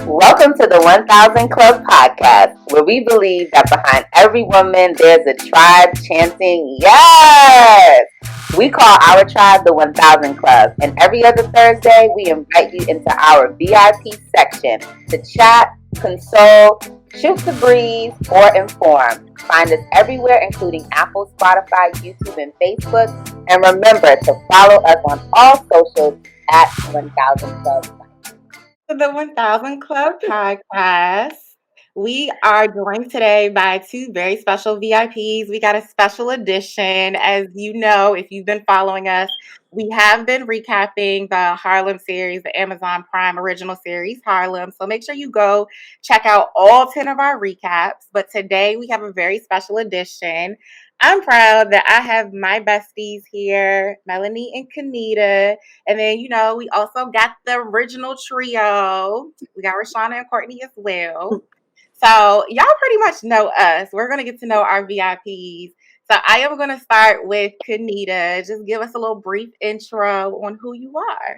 Welcome to the 1000 Club podcast, where we believe that behind every woman, there's a tribe chanting, yes! We call our tribe the 1000 Club, and every other Thursday, we invite you into our VIP section to chat, console, shoot the breeze, or inform. Find us everywhere, including Apple, Spotify, YouTube, and Facebook. And remember to follow us on all socials at 1000 Club. To the 1000 Club podcast. We are joined today by two very special VIPs. We got a special edition. As you know, if you've been following us, we have been recapping the Harlem series, the Amazon Prime original series, Harlem. So make sure you go check out all 10 of our recaps. But today we have a very special edition. I'm proud that I have my besties here, Melanie and Kanita. And then, we also got the original trio. We got Rashana and Courtney as well. So y'all pretty much know us. We're going to get to know our VIPs. So I am going to start with Kanita. Just give us a little brief intro on who you are.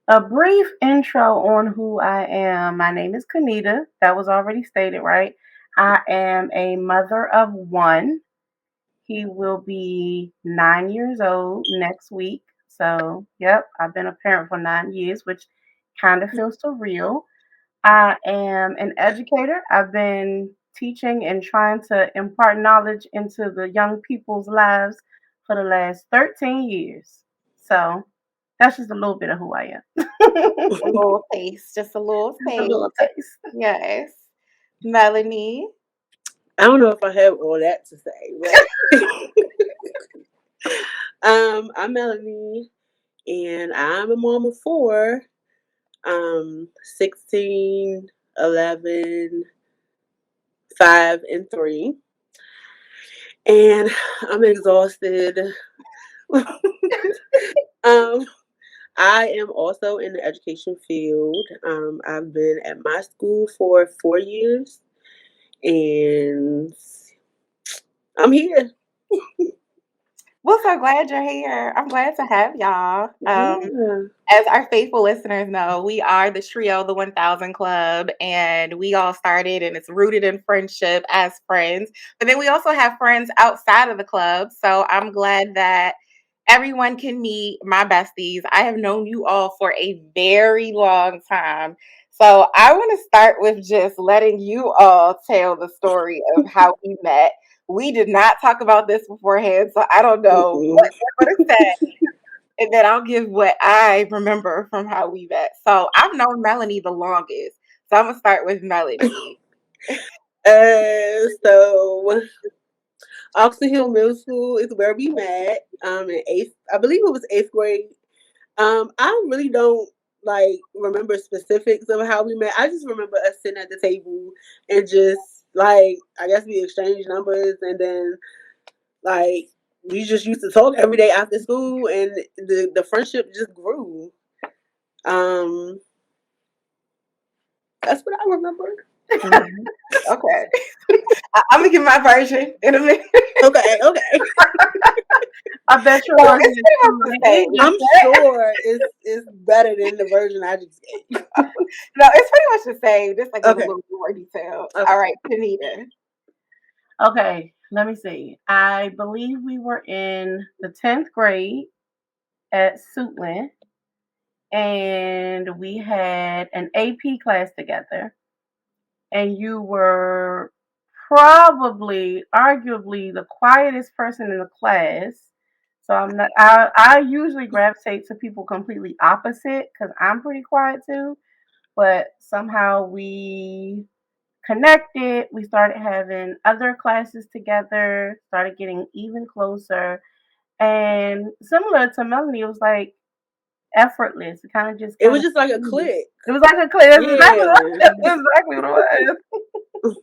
A brief intro on who I am. My name is Kanita. That was already stated, right? I am a mother of one. He will be 9 years old next week. So, yep, I've been a parent for 9 years, which kind of feels surreal. I am an educator. I've been teaching and trying to impart knowledge into the young people's lives for the last 13 years. So, that's just a little bit of who I am. A little taste. Just a little taste. A little taste. Yes. Melanie. I don't know if I have all that to say, but I'm Melanie, and I'm a mom of 4, 16, 11, 5, and 3, and I'm exhausted. I am also in the education field. I've been at my school for 4 years. And I'm here. Well, so glad you're here. I'm glad to have y'all. Yeah. As our faithful listeners know, we are the trio, the 1000 Club, and we all started, and it's rooted in friendship as friends. But then we also have friends outside of the club. So I'm glad that everyone can meet my besties. I have known you all for a very long time. So I want to start with just letting you all tell the story of how we met. We did not talk about this beforehand, so I don't know what you're going to say. And then I'll give what I remember from how we met. So I've known Melanie the longest. So I'm going to start with Melanie. So Oxon Hill Middle School is where we met. In I believe it was 8th grade. I really don't remember specifics of how we met. I just remember us sitting at the table and just I guess we exchanged numbers, and then we just used to talk every day after school, and the friendship just grew. That's what I remember. Okay. I'm gonna give my version in a minute. Okay. I bet you're Well, it's pretty much the same. I'm sure it's better than the version I just gave. No, it's pretty much the same. Just with Okay. a little more detail. Okay. All right, Kanita. Okay, let me see. I believe we were in the 10th grade at Suitland, and we had an AP class together. And you were probably, arguably, the quietest person in the class. So I'm not. I usually gravitate to people completely opposite because I'm pretty quiet too. But somehow we connected. We started having other classes together. Started getting even closer. And similar to Melanie, it was like effortless. It kind of just. It was just like a click. It was like a click. That's Yeah. exactly what it was.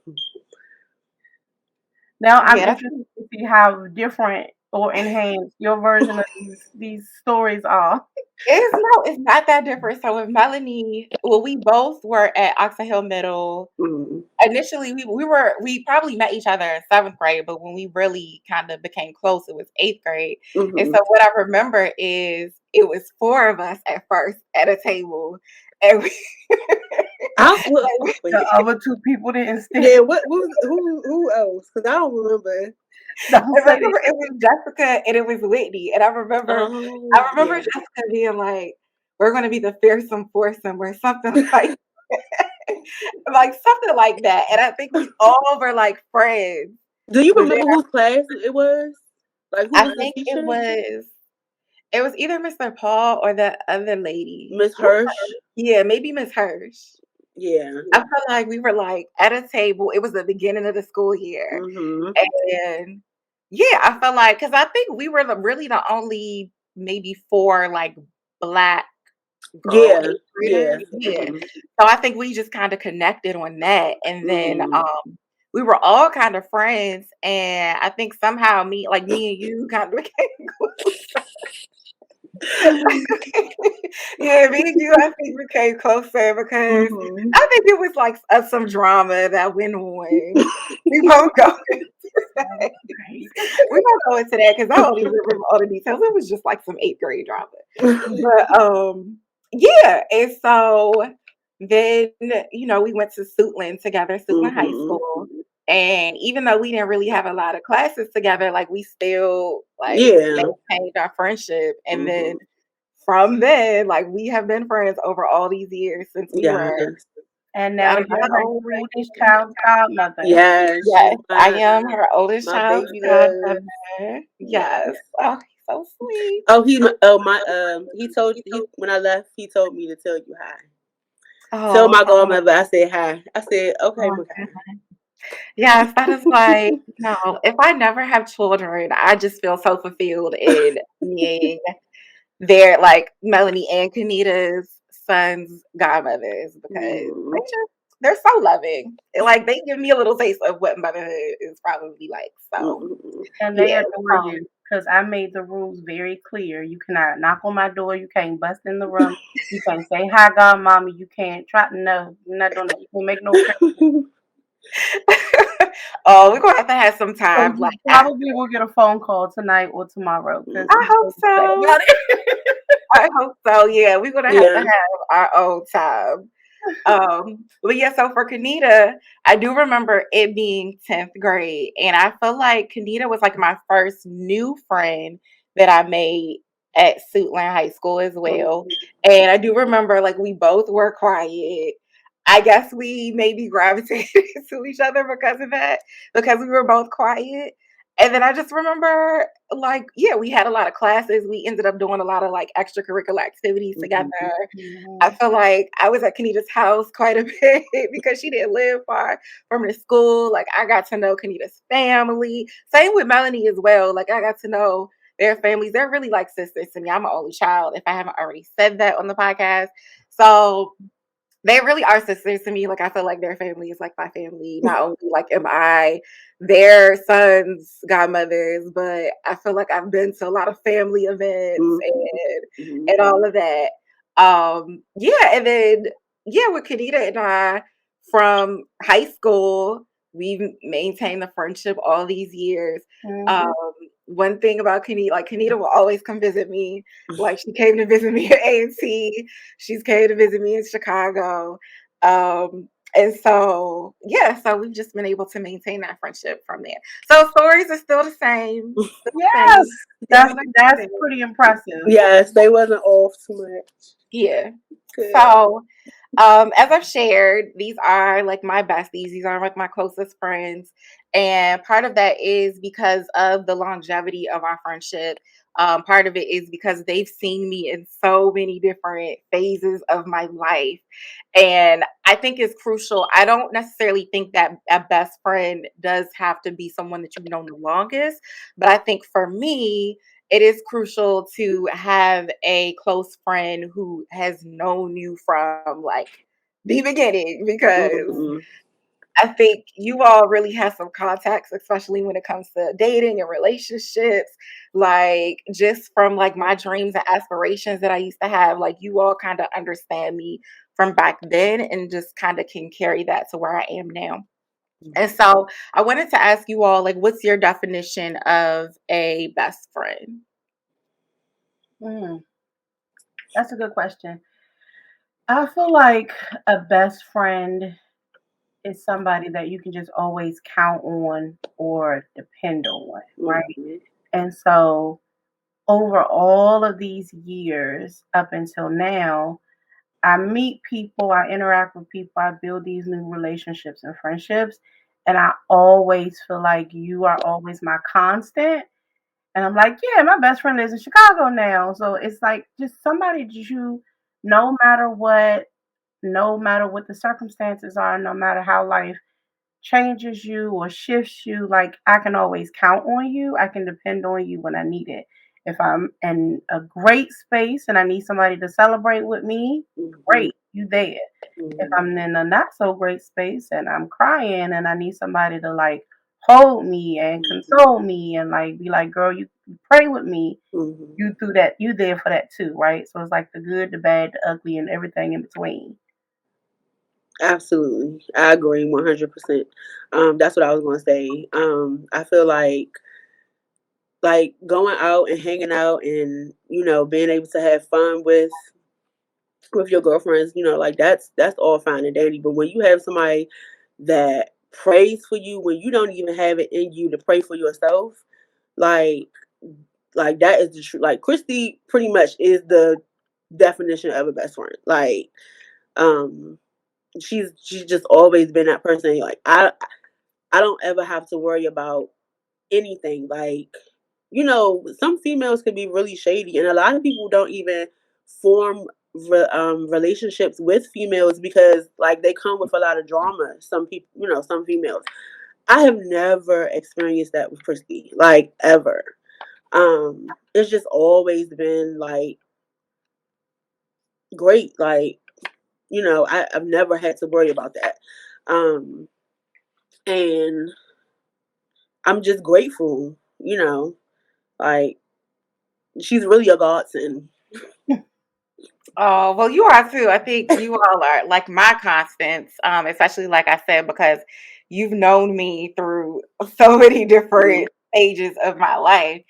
Now I'm interested to see how different or enhanced your version of these stories are. It's not that different. So with Melanie, we both were at Oxon Hill Middle. Mm-hmm. Initially, we probably met each other in 7th grade, but when we really kind of became close, it was 8th grade. Mm-hmm. And so what I remember is it was 4 of us at first at a table, and Wait. The other two people didn't stay. Yeah, who else? Because I don't remember. Don't I say remember it was Jessica and it was Whitney. And I remember Yeah. Jessica being like, we're gonna be the fearsome foursome or something like something like that. And I think we all were like friends. Do you But then remember whose class it was? Like, who I was the think teacher? it was either Mr. Paul or the other lady. Miss Hirsch. Yeah, maybe Miss Hirsch. Yeah. I felt like we were like at a table. It was the beginning of the school year. Mm-hmm. And yeah, I felt like, because I think we were really the only maybe 4 like black girl Yeah. 8th Yeah. graders. Yeah. Mm-hmm. So I think we just kind of connected on that. And then Mm-hmm. we were all kind of friends. And I think somehow me and you kind of became close. Yeah, me and you, I think became closer because Mm-hmm. I think it was like some drama that went on. We won't go into that. We won't go into that because I don't even remember all the details. It was just like some 8th grade drama. But yeah, and so then we went to Suitland together, Suitland High Mm-hmm. School. And even though we didn't really have a lot of classes together, like we still like Yeah. maintained our friendship. And then Mm-hmm. from then, like we have been friends over all these years since we were Yes. And I now don't you're know how her old we oldest child's godmother. Yes. Yes, She's I am her oldest my child's baby godmother. love. Yes. Yes. Oh, he's so sweet. Oh, he when I left, he told me to tell you hi. Tell Oh, my okay. godmother I said hi. I said, okay, Oh, Makai. Yes, that is like, if I never have children, I just feel so fulfilled in being their like Melanie and Kanita's sons' godmothers because Mm. they're so loving. Like they give me a little taste of what motherhood is probably like. So Mm. and they yeah. adore you because I made the rules very clear. You cannot knock on my door. You can't bust in the room. You can't say hi, godmommy. You can't try. No, you're not doing that. You can't make no. Oh, we're gonna have to have some So time. you Like probably will get a phone call tonight or tomorrow because I hope so. I hope so. Yeah, we're gonna have to Yeah. have our own time. But yeah, so for Kanita, I do remember it being 10th grade, and I feel like Kanita was like my first new friend that I made at Suitland High School as well. And I do remember like we both were quiet. I guess we maybe gravitated to each other because of that, because we were both quiet. And then I just remember like, yeah, we had a lot of classes. We ended up doing a lot of like extracurricular activities together. I feel like I was at Kanita's house quite a bit because she didn't live far from the school. Like I got to know Kanita's family. Same with Melanie as well. Like I got to know their families. They're really like sisters to me. I'm an only child, if I haven't already said that on the podcast. So they really are sisters to me. Like I feel like their family is like my family. Not only like am I their sons' godmothers, but I feel like I've been to a lot of family events and all of that. Yeah, and then yeah, with Kanita and I from high school, we've maintained the friendship all these years. Um, one thing about Kanita, like Kanita will always come visit me. Like she came to visit me at A&T. She's came to visit me in Chicago. And so, yeah, so we've just been able to maintain that friendship from there. So stories are still the same. Yes, that's pretty impressive. Yes, they wasn't off too much. Yeah. Good. So, as I've shared, these are like my besties. These are like my closest friends. And part of that is because of the longevity of our friendship. Part of it is because they've seen me in so many different phases of my life. And I think it's crucial. I don't necessarily think that a best friend does have to be someone that you've known the longest. But I think for me, it is crucial to have a close friend who has known you from like the beginning because I think you all really have some contacts, especially when it comes to dating and relationships. Like just from like my dreams and aspirations that I used to have, like you all kind of understand me from back then and just kind of can carry that to where I am now. And so I wanted to ask you all, like, what's your definition of a best friend? That's a good question. I feel like a best friend is somebody that you can just always count on or depend on, right? Mhm. And so over all of these years up until now, I meet people, I interact with people, I build these new relationships and friendships, and I always feel like you are always my constant. And I'm like, yeah, my best friend lives in Chicago now. So it's like just somebody that you, no matter what, no matter what the circumstances are, no matter how life changes you or shifts you, like I can always count on you. I can depend on you when I need it. If I'm in a great space and I need somebody to celebrate with me, Mhm. great, you there. If Mhm. I'm in a not so great space and I'm crying and I need somebody to like hold me and Mhm. console me and like be like, girl, you pray with me, Mhm. you through that, you there for that too, right? So it's like the good, the bad, the ugly, and everything in between. Absolutely, I agree 100%. That's what I was gonna say. I feel like going out and hanging out and being able to have fun with your girlfriends, like that's all fine and dandy. But when you have somebody that prays for you when you don't even have it in you to pray for yourself, like like that is the truth. Like Christy pretty much is the definition of a best friend. Like um she's just always been that person. Like I don't ever have to worry about anything. Like, some females can be really shady, and a lot of people don't even form relationships with females because, like, they come with a lot of drama. Some people, some females. I have never experienced that with Christy, like, ever. It's just always been, like, great. Like, I've never had to worry about that. Um, and I'm just grateful, like, she's really a godsend. Oh, well, you are too. I think you all are like my constants, especially like I said, because you've known me through so many Mhm. different stages of my life.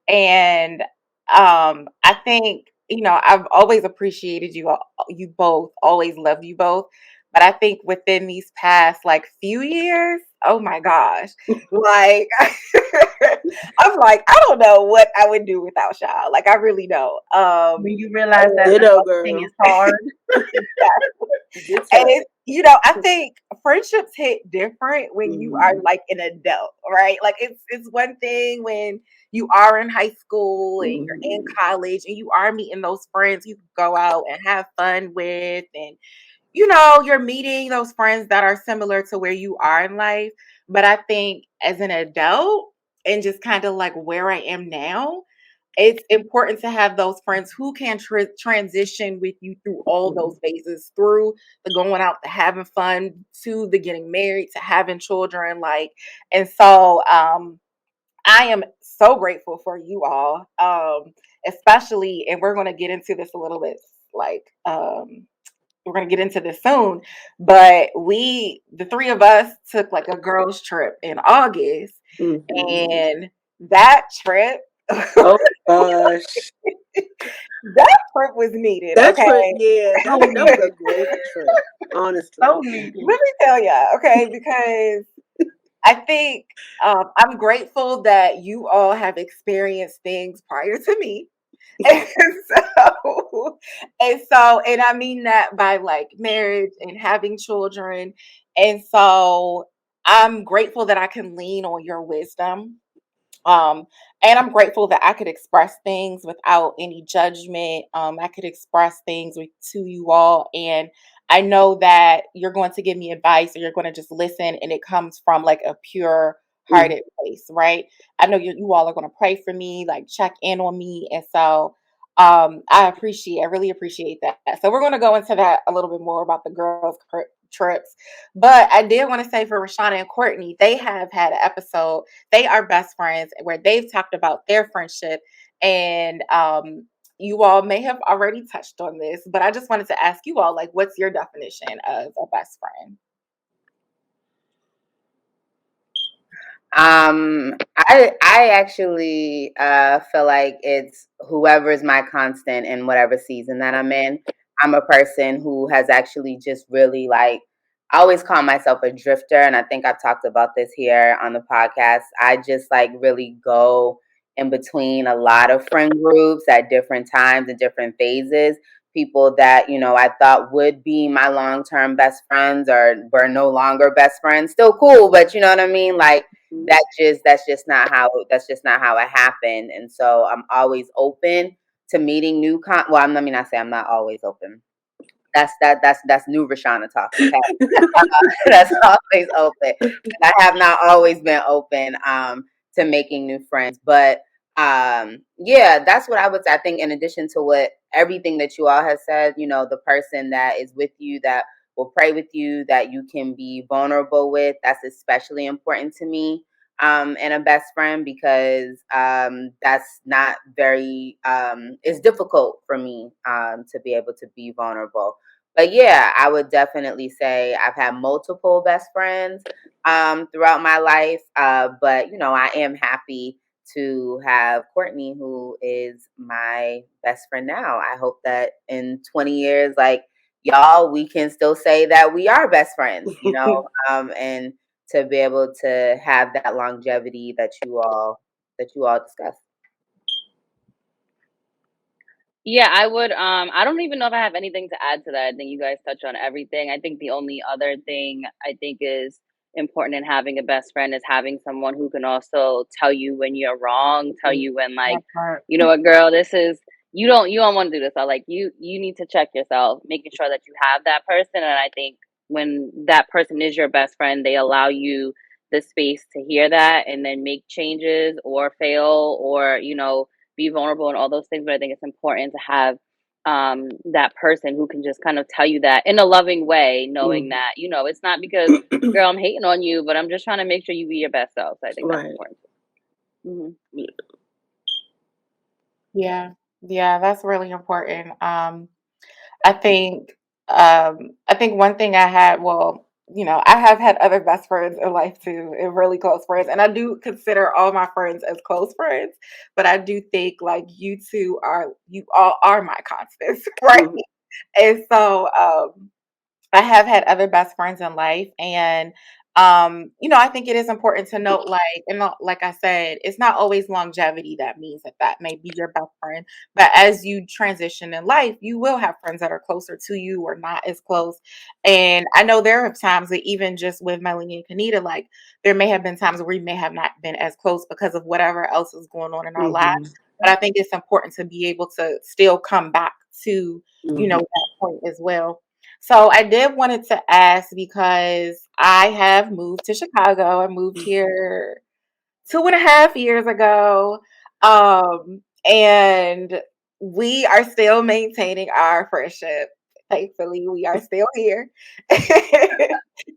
And I think, I've always appreciated you both, always loved you both. But I think within these past like few years, oh my gosh, like I'm like, I don't know what I would do without y'all. Like I really don't. When you realize that Ditto, adulting girl. is hard. And Ditto. it's, I think friendships hit different when you are Mhm. like an adult, right? Like it's one thing when you are in high school and you're in Mhm. college and you are meeting those friends you go out and have fun with, and you're meeting those friends that are similar to where you are in life. But I think as an adult and just kind of like where I am now, it's important to have those friends who can transition with you through all those Mhm. phases, through the going out to having fun, to the getting married, to having children. Like, and so I am so grateful for you all, especially, and we're going to get into this a little bit, like, we're going to get into this soon, but the three of us took like a girls trip in August, Mhm. and that trip, Oh gosh. that trip was needed, That okay? trip, yeah, So that was a needed. great trip, So honestly. needed. Let me tell ya, okay, because I think I'm grateful that you all have experienced things prior to me. And and I mean that by like marriage and having children. And so I'm grateful that I can lean on your wisdom, um, and I'm grateful that I could express things without any judgment. I could express things to you all. And I know that you're going to give me advice or you're going to just listen. And it comes from like a pure Mhm. hearted place, right? I know you all are going to pray for me, like check in on me. And so I really appreciate that. So we're going to go into that a little bit more about the girls' trips. But I did want to say for Rashana and Courtney, they have had an episode, they are best friends where they've talked about their friendship. And you all may have already touched on this, but I just wanted to ask you all, like, what's your definition of a best friend? I actually feel like it's whoever's my constant in whatever season that I'm in. I'm a person who has actually just really like, I always call myself a drifter. And I think I've talked about this here on the podcast. I just like really go in between a lot of friend groups at different times and different phases. People that, I thought would be my long-term best friends or were no longer best friends. Still cool, but you know what I mean? Like that's just not how it happened. And so I'm always open to meeting new well, let me not say I'm not always open. That's new Rashana talk, okay? That's always open. I have not always been open to making new friends. But yeah, that's what I would say. I think in addition to what everything that you all have said, the person that is with you that will pray with you, that you can be vulnerable with, that's especially important to me. And a best friend, because that's not very it's difficult for me to be able to be vulnerable. But yeah, I would definitely say I've had multiple best friends throughout my life. But I am happy to have Courtney, who is my best friend now. I hope that in 20 years, like y'all, we can still say that we are best friends, and to be able to have that longevity that you all discuss. Yeah, I would. I don't even know if I have anything to add to that. I think you guys touched on everything. I think the only other thing I think is important in having a best friend is having someone who can also tell you when you're wrong, tell you when like, That part. you know what, girl, this is you don't want to do this. Or like you need to check yourself, making sure that you have that person. And I think when that person is your best friend, they allow you the space to hear that and then make changes or fail or be vulnerable and all those things. But I think it's important to have that person who can just kind of tell you that in a loving way, knowing Mhm. that it's not because girl, I'm hating on you, but I'm just trying to make sure you be your best self. So I think that's Right. important. Hmm. Yeah. Yeah, that's really important. I think I think one thing I had, well, I have had other best friends in life too, and really close friends. And I do consider all my friends as close friends, but I do think like you all are my constants, right? Mhm. And so I have had other best friends in life, and I think it is important to note, like, and like I said, it's not always longevity that means that may be your best friend, but as you transition in life, you will have friends that are closer to you or not as close. And I know there are times that even just with Melanie and Kanita, like there may have been times where we may have not been as close because of whatever else is going on in our lives. Mhm. But I think it's important to be able to still come back to, Mhm. that point as well. So I did wanted to ask because I have moved to Chicago. I moved here 2.5 years ago. And we are still maintaining our friendship. Thankfully, we are still here.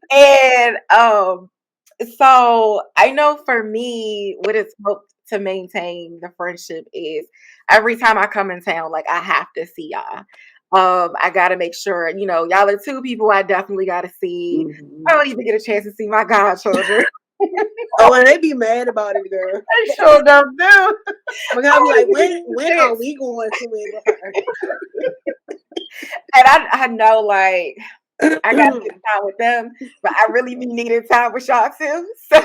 And so I know for me, what it's helped to maintain the friendship is every time I come in town, like I have to see y'all. I gotta make sure, y'all are two people I definitely gotta see. I Mhm. don't even get a chance to see my godchildren. Oh, and they be mad about it, girl. I sure enough do. I But I'll be don't like, even when get a are chance. we going somewhere with her? And I know, like, I got to get time with them, but I really be needing time with y'all too. So,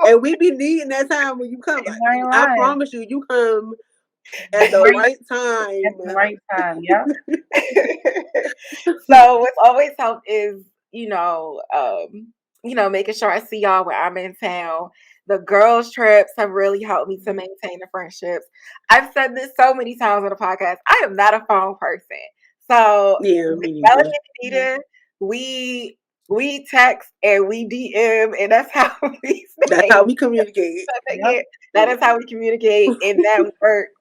And we be needing that time when you come. You ain't I lying. promise you, you come at the Right right at the time. right time. Yep. so what's always helped is, making sure I see y'all when I'm in town. The girls' trips have really helped me to maintain the friendships. I've said this so many times on the podcast. I am not a phone person. So Yeah, with me Melanie neither. and Anita, we text and we DM, and that's how we That's stay. how we communicate. Yep. That is how we communicate, and that works.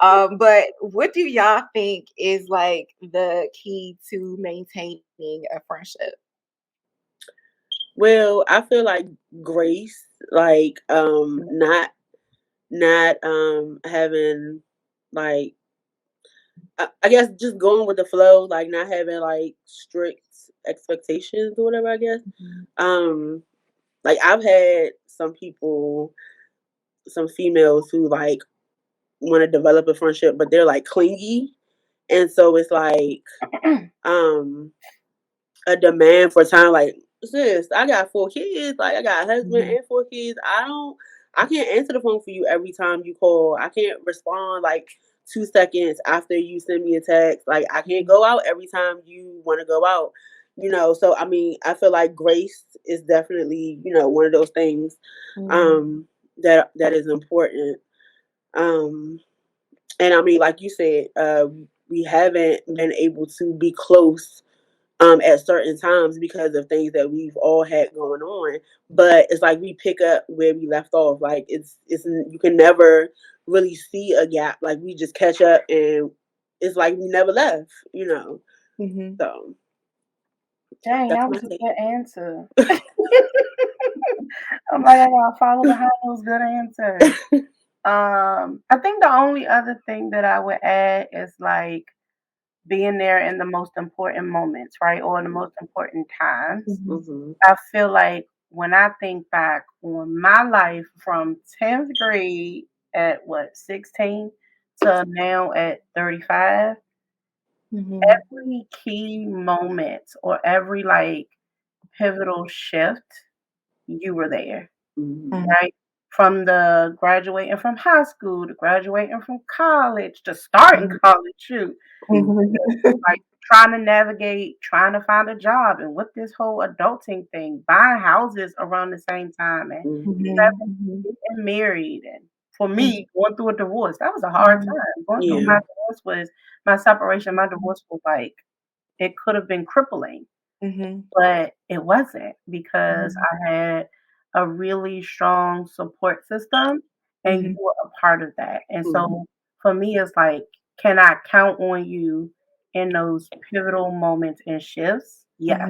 But what do y'all think is like the key to maintaining a friendship? Well, I feel like grace, like not having like I guess just going with the flow, like not having like strict expectations or whatever, I guess. Mhm. Um like I've had some people, some females who like want to develop a friendship, but they're like clingy And so it's like a demand for time. Like, sis, I got 4 kids. Like, I got a husband and 4 kids. I can't answer the phone for you every time you call. I can't respond like 2 seconds after you send me a text. Like, I can't go out every time you want to go out. So I mean, I feel like grace is definitely, one of those things that is important. And I mean, like you said, we haven't been able to be close at certain times because of things that we've all had going on. But it's like we pick up where we left off. Like it's you can never really see a gap. Like we just catch up, and it's like we never left. So Dang, that's that my was a take. good answer. I'm like, I gotta follow behind those good answers. I think the only other thing that I would add is like being there in the most important moments, right? Or the most important times. Mm-hmm. I feel like when I think back on my life from 10th grade at 16 to now at 35, every key moment or every like pivotal shift, you were there, Mm-hmm. right? From the graduating from high school to graduating from college to starting college, shoot. Like trying to navigate, trying to find a job, and with this whole adulting thing, buying houses around the same time, and getting married, and for me, going through a divorce, that was a hard time. Going through Yeah. my separation, my divorce was like it could have been crippling, but it wasn't because I had a really strong support system, and you were a part of that. And so for me, it's like, can I count on you in those pivotal moments and shifts? Yeah.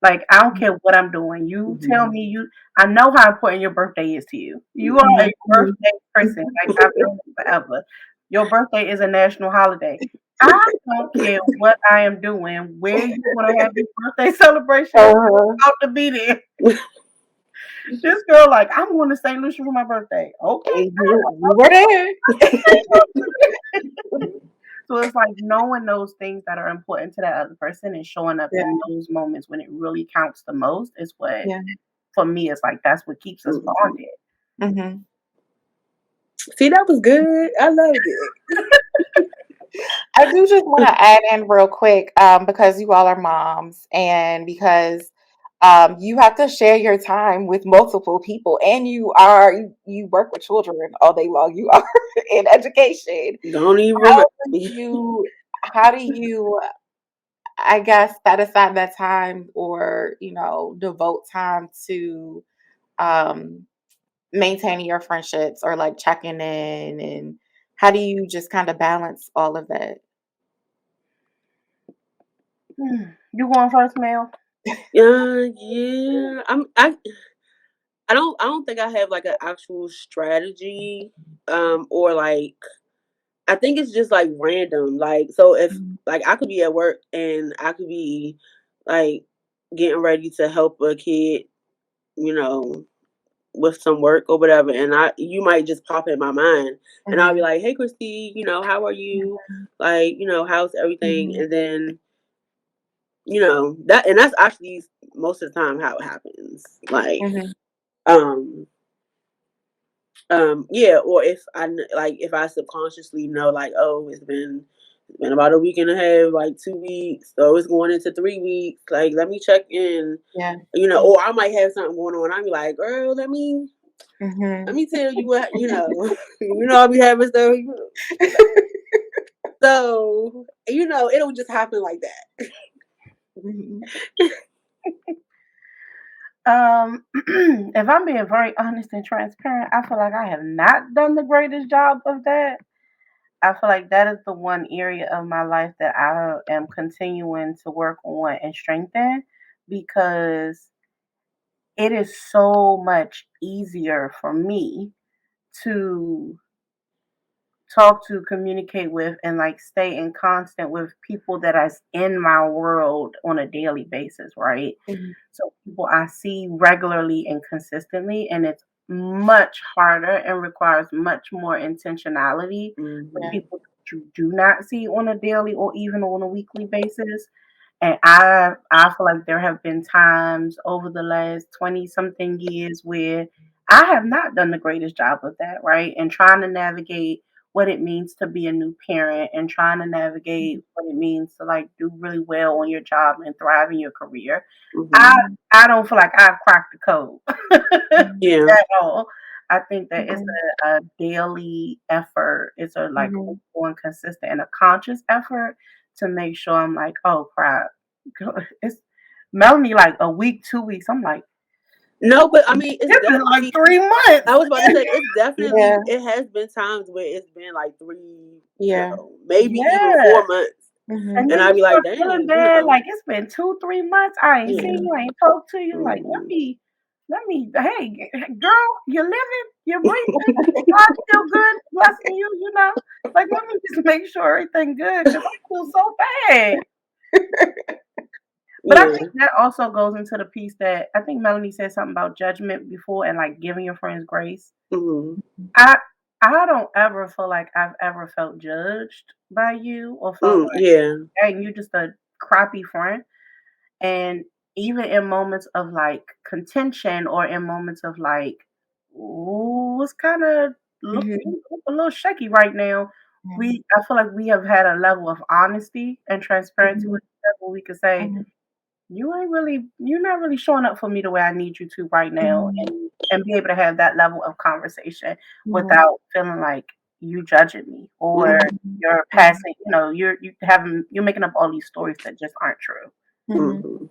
Like I don't care what I'm doing. You tell me I know how important your birthday is to you. You are a birthday person. Like I've known you forever. Your birthday is a national holiday. I don't care what I am doing, where you want to have your birthday celebration, I'm out to be there. This girl, like, I'm going to St. Lucia for my birthday. Okay. We're there. So it's like knowing those things that are important to that other person and showing up in those moments when it really counts the most is what, for me, it's like that's what keeps us bonded. See, that was good. I loved it. I do just want to add in real quick because you all are moms and because you have to share your time with multiple people and you work with children all day long. You are in education. Don't even How remember do me. you I guess set aside that time or devote time to um maintaining your friendships or like checking in, and how do you just kind of balance all of that? You going first, Mel? Yeah. I don't think I have like an actual strategy, or like I think it's just like random. Like so if like I could be at work and I could be like getting ready to help a kid, you know, with some work or whatever, and you might just pop in my mind, and I'll be like, "Hey, Christie, how are you? Like, how's everything?" And then, that's actually most of the time how it happens. Like, um, yeah, or if I subconsciously know, like, oh, it's been about a week and a half, like 2 weeks, so it's going into 3 weeks. Like, let me check in. Yeah. Or I might have something going on. I'll be like, girl, let me tell you what, I'll be having stuff. So, it'll just happen like that. If I'm being very honest and transparent, I feel like I have not done the greatest job of that. I feel like that is the one area of my life that I am continuing to work on and strengthen because it is so much easier for me to talk to, communicate with, and like stay in constant with people that is in my world on a daily basis, right? So people I see regularly and consistently, and it's much harder and requires much more intentionality for people to you do not see on a daily or even on a weekly basis. And I feel like there have been times over the last 20 something years where I have not done the greatest job of that, right? And trying to navigate what it means to be a new parent and trying to navigate what it means to like do really well on your job and thrive in your career. I Mm-hmm. I don't feel like I've cracked the code Yeah. at all. I think that it's a daily effort. It's a like ongoing, consistent, and a conscious effort to make sure I'm like, oh crap, it's Melanie like a week, 2 weeks. I'm like, No, but I mean, it's it's been like definitely. 3 months. I was about to say it's definitely. Yeah. It has been times where it's been like 3, Yeah. maybe even Yeah. 4 months, Mm-hmm. And and then I'd you be like, start dang, feeling bad, like it's been 2, 3 months. I ain't yeah, seen you, I ain't talked to you. Like, hmm let me, hey, girl, you're living, you're breathing, God's still good, blessing you, you know. Like, let me just make sure everything good because I feel so bad. But I yeah, think that also goes into the piece that I think Melanie said something about judgment before and like giving your friends grace. hmm I I don't ever feel like I've ever felt judged by you or felt like, yeah, dang, you're just a crappy friend. And even in moments of like contention or in moments of like, ooh, it's kind of look Mm-hmm. a little shaky right now. I feel like we have had a level of honesty and transparency with each other where we could say, you're not really showing up for me the way I need you to right now, and be able to have that level of conversation without feeling like you judging me or you're passing, you're making up all these stories that just aren't true. Mm-hmm. hmm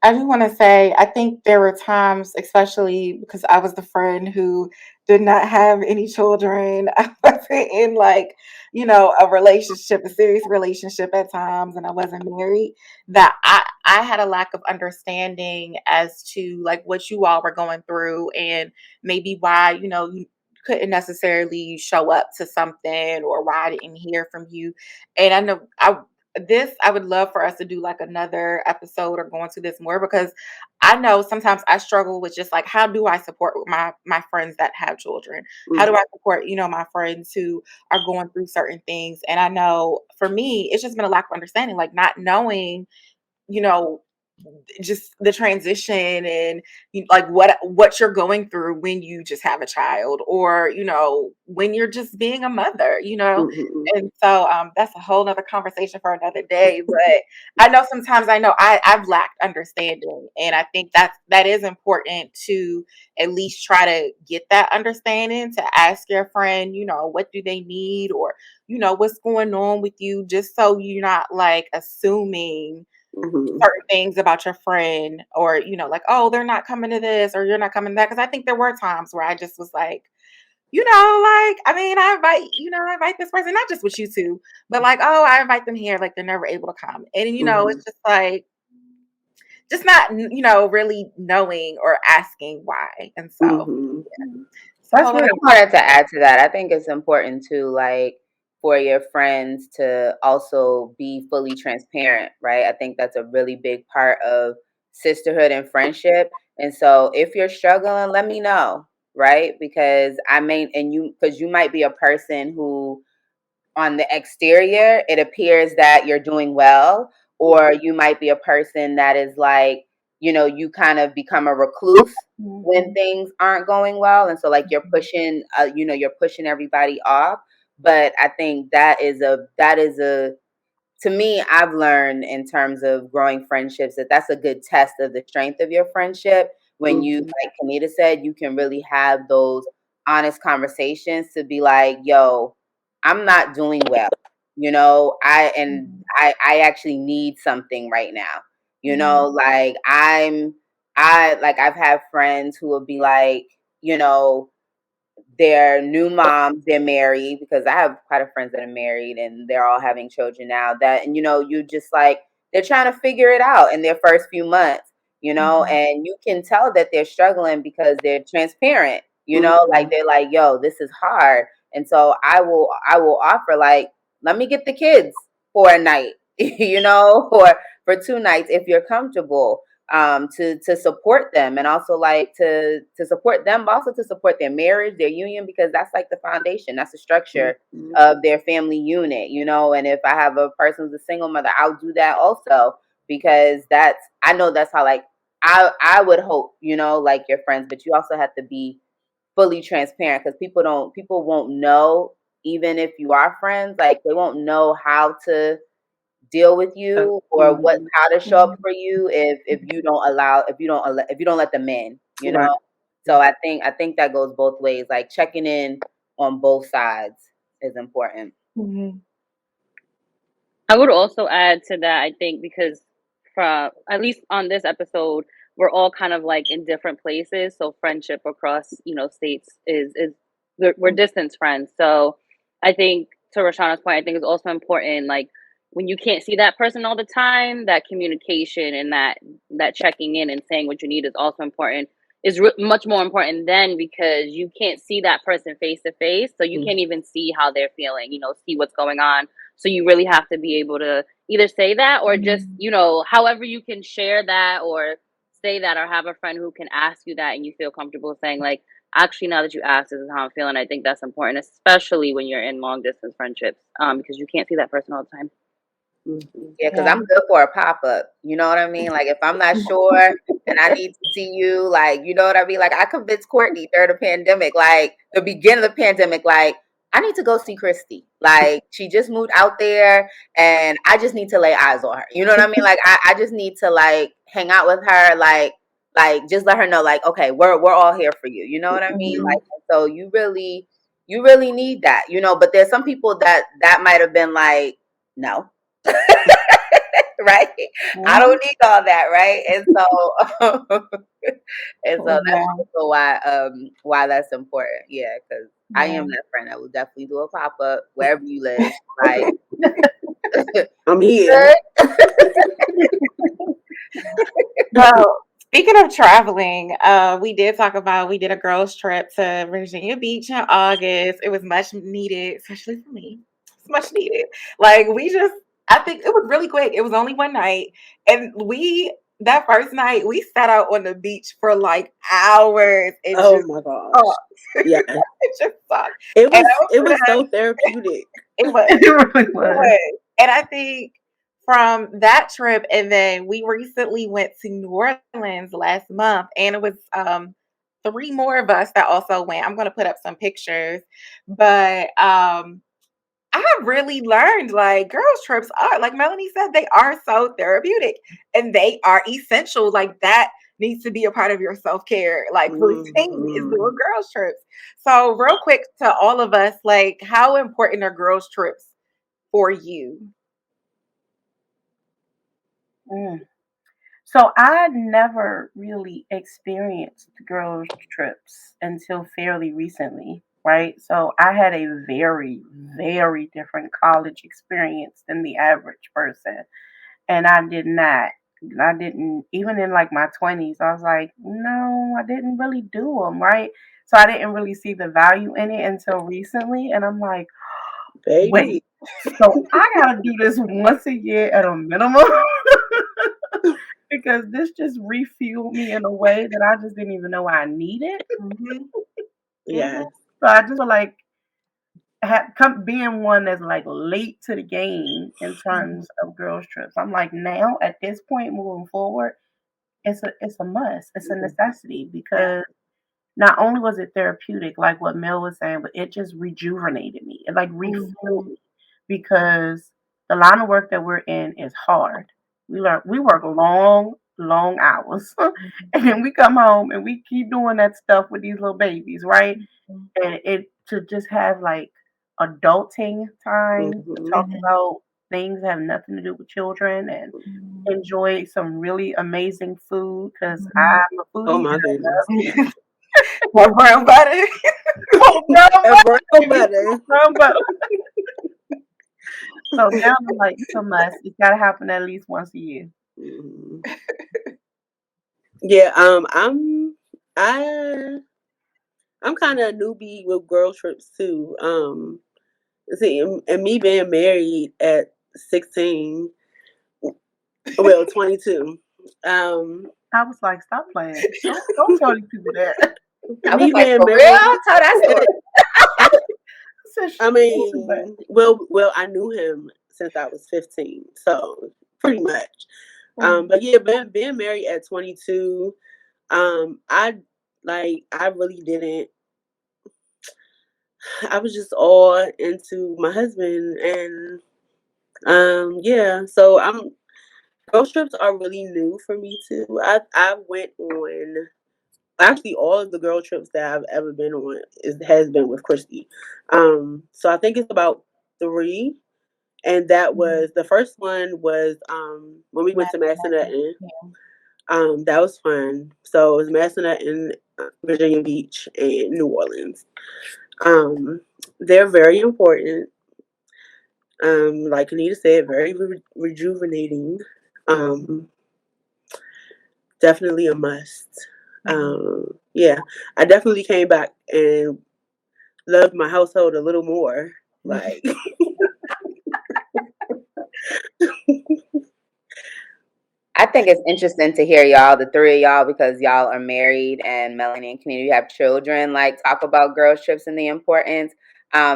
I just want to say, I think there were times, especially because I was the friend who did not have any children. I wasn't in like, a relationship, a serious relationship at times, and I wasn't married. That I had a lack of understanding as to like what you all were going through and maybe why, you couldn't necessarily show up to something or why I didn't hear from you. And I know I would love for us to do like another episode or go into this more because I know sometimes I struggle with just like how do I support my friends that have children? How do I support, my friends who are going through certain things? And I know for me, it's just been a lack of understanding, like not knowing, you know, just the transition and like what you're going through when you just have a child or when you're just being a mother, hmm and so that's a whole nother conversation for another day. But I know sometimes I've lacked understanding, and I think that is important to at least try to get that understanding, to ask your friend, what do they need, or what's going on with you, just so you're not like assuming hmm certain things about your friend or like, oh, they're not coming to this or you're not coming to that, because I think there were times where I just was like, like, I mean, I invite this person, not just with you two, but like, oh, I invite them here, like they're never able to come, and hmm it's just like just not really knowing or asking why. And so hmm it's a That's whole other real. I wanted to add to that. I think it's important to like for your friends to also be fully transparent, right? I think that's a really big part of sisterhood and friendship. And so if you're struggling, let me know, right? Because because you might be a person who on the exterior, it appears that you're doing well, or you might be a person that is like, you kind of become a recluse when things aren't going well. And so like you're pushing everybody off. But I think that is a to me, I've learned in terms of growing friendships that that's a good test of the strength of your friendship. When you, hmm like Kanita said, you can really have those honest conversations to be like, yo, I'm not doing well. I actually need something right now. Like I've had friends who will be like, you know, they're new moms, they're married, because I have quite a friends that are married and they're all having children now, that, and you just like, they're trying to figure it out in their first few months, and you can tell that they're struggling because they're transparent, like they're like, yo, this is hard. And so I will offer, like, let me get the kids for a night, or for 2 nights if you're comfortable. to support them, and also like to support them, but also to support their marriage, their union, because that's like the foundation, that's the structure of their family unit, you know. And if I have a person who's a single mother, I'll do that also, because I know that's how, like, I would hope, you know, like your friends, but you also have to be fully transparent, because people won't know, even if you are friends, like they won't know how to deal with you, or how to show up for you if you don't let them in, you know. Right. So I think that goes both ways. Like checking in on both sides is important. I would also add to that, I think, because from at least on this episode, we're all kind of like in different places. So friendship across, states is we're distance friends. So I think, to Rashana's point, I think it's also important, like when you can't see that person all the time, that communication and that checking in and saying what you need is also important. Is much more important then, because you can't see that person face to face, so you can't even see how they're feeling, see what's going on. So you really have to be able to either say that, or just, however you can share that or say that, or have a friend who can ask you that and you feel comfortable saying, like, actually, now that you asked, this is how I'm feeling. I think that's important, especially when you're in long distance friendships, because you can't see that person all the time. Yeah, because I'm good for a pop-up. You know what I mean? Like if I'm not sure and I need to see you, like, you know what I mean? Like I convinced Courtney during the pandemic, like the beginning of the pandemic, like I need to go see Christie. Like she just moved out there and I just need to lay eyes on her. You know what I mean? Like I just need to like hang out with her, like just let her know, like, okay, we're all here for you. You know what I mean? Like, so you really need that, you know. But there's some people that might have been like, no. Right? I don't need all that, right? And so and so that's also why that's important. Yeah, because I am that friend that will definitely do a pop-up wherever you live. Like I'm here. Well, speaking of traveling, we did a girls' trip to Virginia Beach in August. It was much needed, especially for me. It's much needed. Like I think it was really quick. It was only one night, and that first night we sat out on the beach for like hours. My gosh! Yeah, it just sucked. It was so therapeutic. It was. It really was. And I think from that trip, and then we recently went to New Orleans last month, and it was 3 more of us that also went. I'm going to put up some pictures, but I have really learned, like, girls trips are, like Melanie said, they are so therapeutic and they are essential. Like that needs to be a part of your self-care, like routine is doing girls trips. So real quick to all of us, like, how important are girls trips for you? So I never really experienced girls' trips until fairly recently, right? So I had a very, very different college experience than the average person. And I did not. I didn't, even in like my 20s, I was like, no, I didn't really do them, right? So I didn't really see the value in it until recently. And I'm like, baby, wait, so I gotta do this once a year at a minimum because this just refueled me in a way that I just didn't even know I needed. Yeah. So I just feel like being one that's like late to the game in terms of girls trips. I'm like, now at this point moving forward, it's a must. It's a necessity because not only was it therapeutic, like what Mel was saying, but it just rejuvenated me. It like refueled me because the line of work that we're in is hard. We work long hours, and then we come home and we keep doing that stuff with these little babies, right? And it to just have like adulting time to talk about things that have nothing to do with children and enjoy some really amazing food because I'm a foodie. Oh my goodness. Brown butter. Brown butter. Brown butter. So now I'm like, it's a must. It's got to happen at least once a year. Yeah. I'm kind of a newbie with girl trips too. See, and me being married at 16, well, 22. I was like, stop playing. Don't tell these people that. I was me like, being for married. real? Tell that story. I mean, well, I knew him since I was 15, so pretty much. But yeah, being married at 22, I really didn't. I was just all into my husband, and yeah. So girl trips are really new for me too. I went on actually all of the girl trips that I've ever been on has been with Christie. So I think it's about three, and that was the first one was when we went to Massanutten. That was fun. So it was Massanutten, Virginia Beach, and New Orleans. They're very important. Like Anita said, very rejuvenating. Um, Definitely a must. Yeah, I definitely came back and loved my household a little more. Like, I think it's interesting to hear y'all, the three of y'all, because y'all are married and Melanie and community have children, like talk about girls trips and the importance.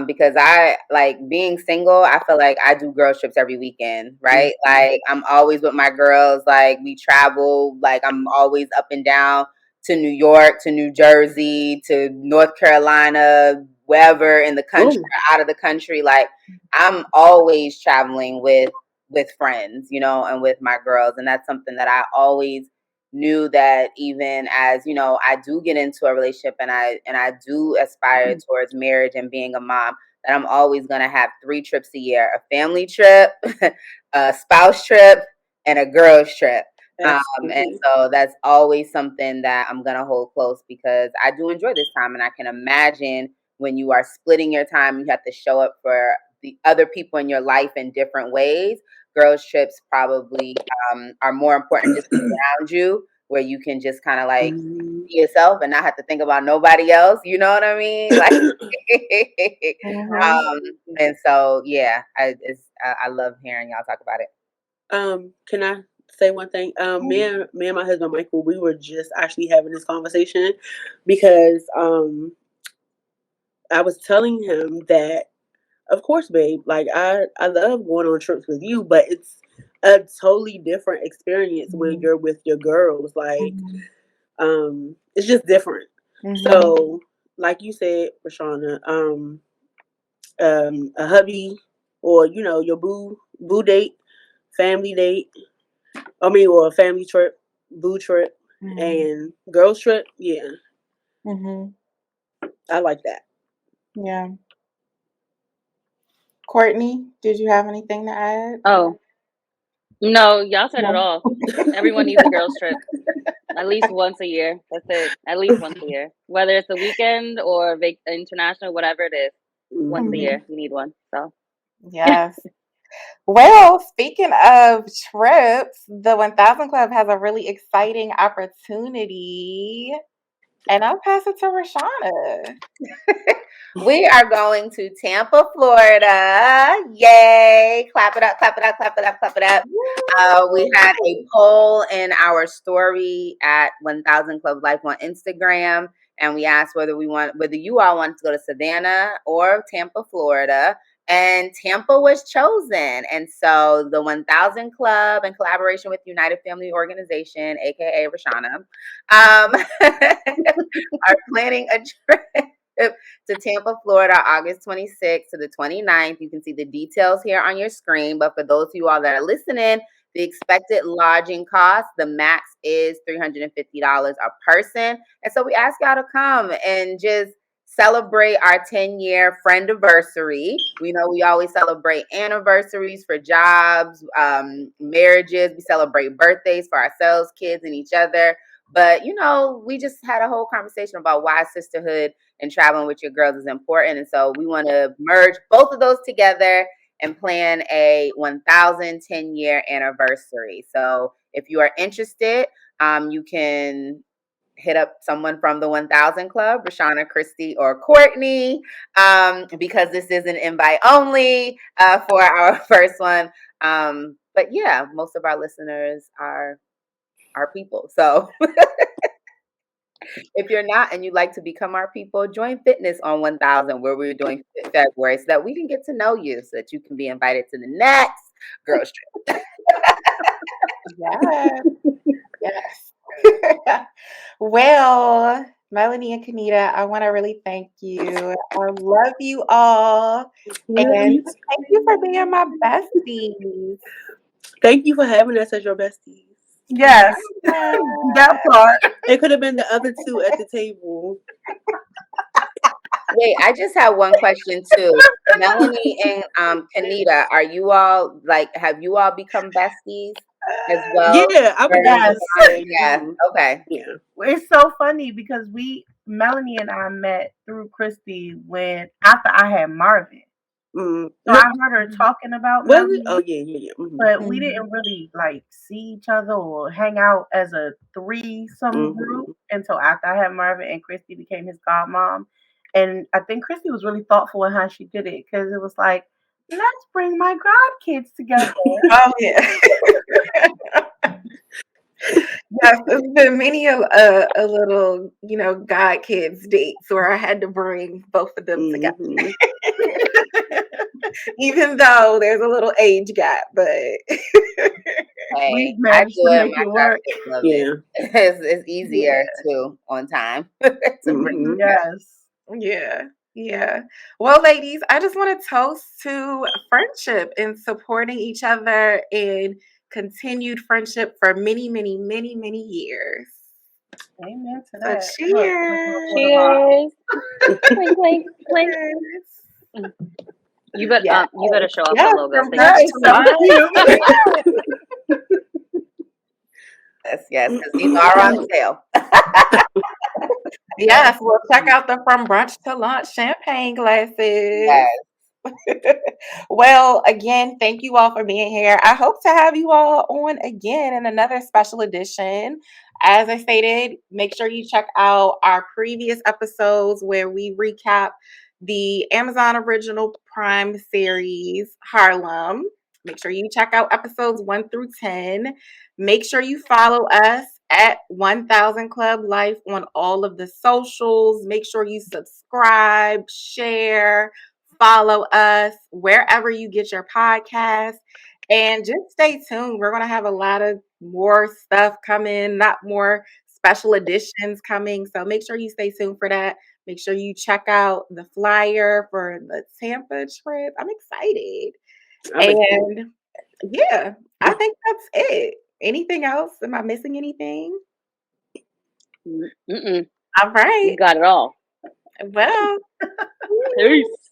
Because I like being single, I feel like I do girls trips every weekend, right? Like I'm always with my girls, like we travel, like I'm always up and down to New York, to New Jersey, to North Carolina, wherever in the country or out of the country. Like I'm always traveling with friends, you know, and with my girls. And that's something that I always knew that even as, you know, I do get into a relationship and I do aspire towards marriage and being a mom, that I'm always going to have 3 trips a year, a family trip, a spouse trip, and a girls trip. And so that's always something that I'm going to hold close because I do enjoy this time. And I can imagine when you are splitting your time, you have to show up for the other people in your life in different ways. Girls trips probably are more important just around you, where you can just kind of like be yourself and not have to think about nobody else. You know what I mean? Like, and so yeah, I love hearing y'all talk about it. Can I say one thing? Me and my husband Michael, we were just actually having this conversation because I was telling him that, of course, babe, like I love going on trips with you, but it's a totally different experience when you're with your girls. Like, it's just different. So, like you said, Rashana, a hubby or your boo date, family date. I mean, or a family trip, boo trip, and girls trip. Yeah, I like that. Yeah. Courtney, did you have anything to add? Oh, no, y'all said it all. Everyone needs a girls trip. At least once a year. That's it. At least once a year. Whether it's a weekend or international, whatever it is. Once a year, you need one. So Yes. Well, speaking of trips, the 1000 Club has a really exciting opportunity. And I'll pass it to Rashana. We are going to Tampa, Florida. Yay. Clap it up, clap it up, clap it up, clap it up. We had a poll in our story at 1000 Club Life on Instagram. And we asked whether you all wanted to go to Savannah or Tampa, Florida. And Tampa was chosen. And so the 1000 Club, in collaboration with United Family Organization, aka Rashana, are planning a trip to Tampa, Florida, August 26th to the 29th. You can see the details here on your screen. But for those of you all that are listening, the expected lodging cost, the max is $350 a person. And so we ask y'all to come and just celebrate our 10-year friend anniversary. We know we always celebrate anniversaries for jobs, marriages. We celebrate birthdays for ourselves, kids, and each other. But, we just had a whole conversation about why sisterhood and traveling with your girls is important. And so we want to merge both of those together and plan a 1010-year anniversary. So if you are interested, you can hit up someone from the 1000 Club, Rashana, Christie, or Courtney, because this is an invite only for our first one. But yeah, most of our listeners are our people. So if you're not and you'd like to become our people, join Fitness on 1000, where we're doing February, so that we can get to know you, so that you can be invited to the next girls trip. Yes. Yes. Well, Melanie and Kanita, I want to really thank you. I love you all. And thank you for being my besties. Thank you for having us as your besties. Yes, Yeah. that part. It could have been the other two at the table. Wait, I just have one question too. Melanie and Kanita, are you all have you all become besties as well? Yeah, I would Yes. definitely say. Yeah. Okay. Yeah. It's so funny because Melanie and I met through Christie after I had Marvin. Mm. So I heard her talking about Was it? Melanie, Oh yeah. but we didn't really see each other or hang out as a threesome group until after I had Marvin and Christie became his godmom. And I think Christie was really thoughtful in how she did it, because it was like, let's bring my godkids together. Oh, yeah. Yes, there's been many a little, God kids dates where I had to bring both of them together. Even though there's a little age gap, but Hey, We've I managed do to it. make My it work. godkids love Yeah. it. It's easier too on time to bring them. Yes. yeah. Well, ladies, I just want to toast to friendship and supporting each other and continued friendship for many, many, many, many years. Amen to So that. cheers. Cheers. Clink, clink, clink. Cheers. You better show off the Yes, logo. from Thank brunch Yes, to thank lunch. you. Yes, because these are on sale. Yes, well, check out the From Brunch to Lunch champagne glasses. Yes. Well, again, thank you all for being here. I hope to have you all on again in another special edition. As I stated, make sure you check out our previous episodes where we recap the Amazon Original Prime series, Harlem. Make sure you check out episodes 1 through 10. Make sure you follow us at 1000 Club Life on all of the socials. Make sure you subscribe, share, follow us wherever you get your podcast. And just stay tuned. We're going to have a lot of more stuff coming, not more special editions coming. So make sure you stay tuned for that. Make sure you check out the flyer for the Tampa trip. I'm excited. And yeah, I think that's it. Anything else? Am I missing anything? Mm-mm. All right. You got it all. Well, Peace.